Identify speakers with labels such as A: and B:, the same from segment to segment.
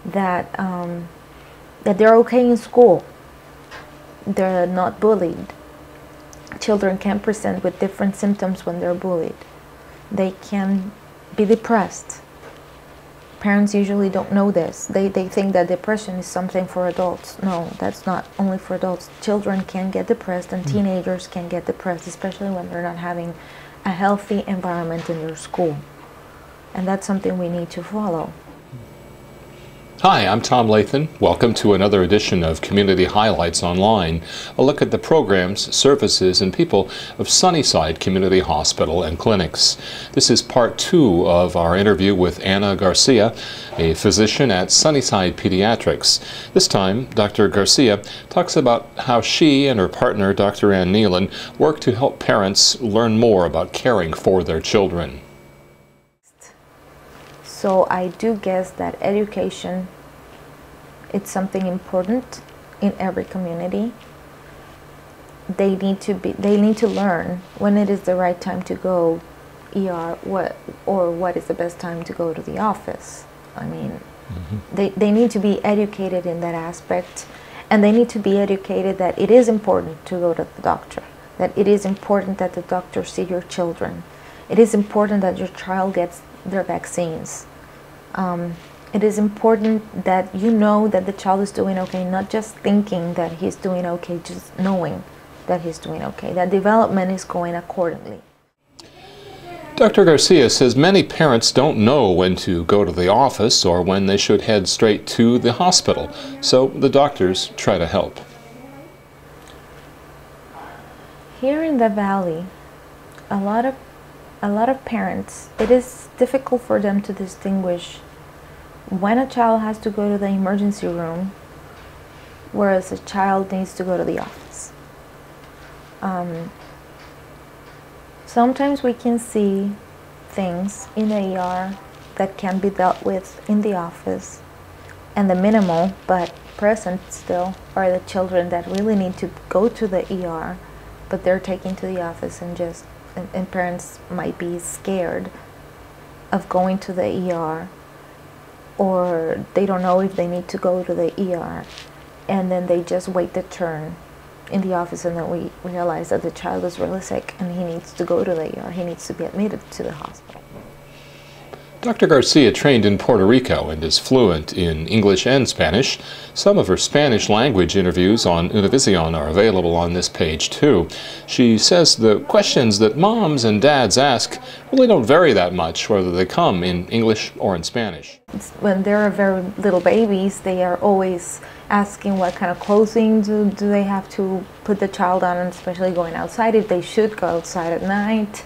A: that that they're okay in school. They're not bullied. Children can present with different symptoms when they're bullied. They can be depressed. Parents usually don't know this. They think that depression is something for adults. No, that's not only for adults. Children can get depressed, and teenagers can get depressed, especially when they're not having a healthy environment in their school. And that's something we need to follow.
B: Hi, I'm Tom Lathan. Welcome to another edition of Community Highlights Online, a look at the programs, services, and people of Sunnyside Community Hospital and Clinics. This is part 2 of our interview with Ana Garcia, a physician at Sunnyside Pediatrics. This time, Dr. Garcia talks about how she and her partner, Dr. Nealen, work to help parents learn more about caring for their children.
A: So I do guess that education, it's something important in every community. They need to learn when it is the right time to go ER, what is the best time to go to the office. I mean, they need to be educated in that aspect, and they need to be educated that it is important to go to the doctor, that it is important that the doctor see your children. It is important that your child gets their vaccines. It is important that you know that the child is doing okay, not just thinking that he's doing okay, just knowing that he's doing okay, that development is going accordingly.
B: Dr. Garcia says many parents don't know when to go to the office or when they should head straight to the hospital, so the doctors try to help.
A: Here in the Valley, a lot of parents, it is difficult for them to distinguish when a child has to go to the emergency room, whereas a child needs to go to the office. Sometimes we can see things in the ER that can be dealt with in the office, and the minimal but present still are the children that really need to go to the ER, but they're taken to the office and parents might be scared of going to the ER, or they don't know if they need to go to the ER, and then they just wait their turn in the office, and then we realize that the child is really sick and he needs to go to the ER, he needs to be admitted to the hospital.
B: Dr. Garcia trained in Puerto Rico and is fluent in English and Spanish. Some of her Spanish language interviews on Univision are available on this page too. She says the questions that moms and dads ask really don't vary that much whether they come in English or in Spanish.
A: When they're very little babies, they are always asking what kind of clothing do they have to put the child on, and especially going outside, if they should go outside at night.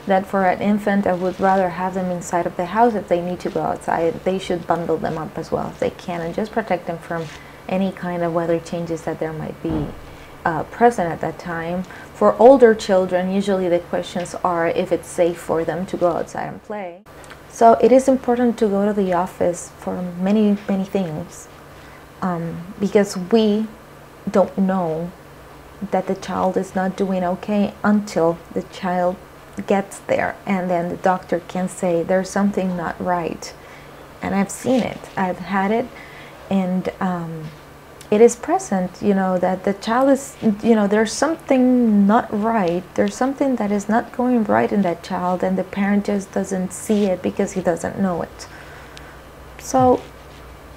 A: That for an infant, I would rather have them inside of the house. If they need to go outside, they should bundle them up as well if they can, and just protect them from any kind of weather changes that there might be present at that time. For older children, usually the questions are if it's safe for them to go outside and play. So it is important to go to the office for many things, because we don't know that the child is not doing okay until the child gets there, and then the doctor can say there's something not right. And I've seen it, I've had it, and it is present, you know, that the child is, you know, there's something not right, there's something that is not going right in that child, and the parent just doesn't see it because he doesn't know it. So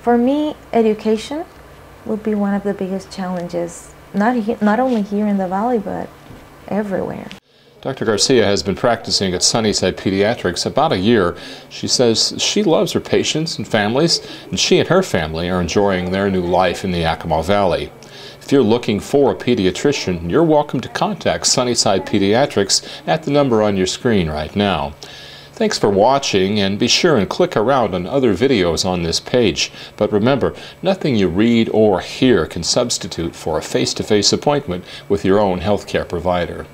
A: for me, education would be one of the biggest challenges, not only here in the Valley, but everywhere.
B: Dr. Garcia has been practicing at Sunnyside Pediatrics about a year. She says she loves her patients and families, and she and her family are enjoying their new life in the Yakima Valley. If you're looking for a pediatrician, you're welcome to contact Sunnyside Pediatrics at the number on your screen right now. Thanks for watching, and be sure and click around on other videos on this page. But remember, nothing you read or hear can substitute for a face-to-face appointment with your own healthcare provider.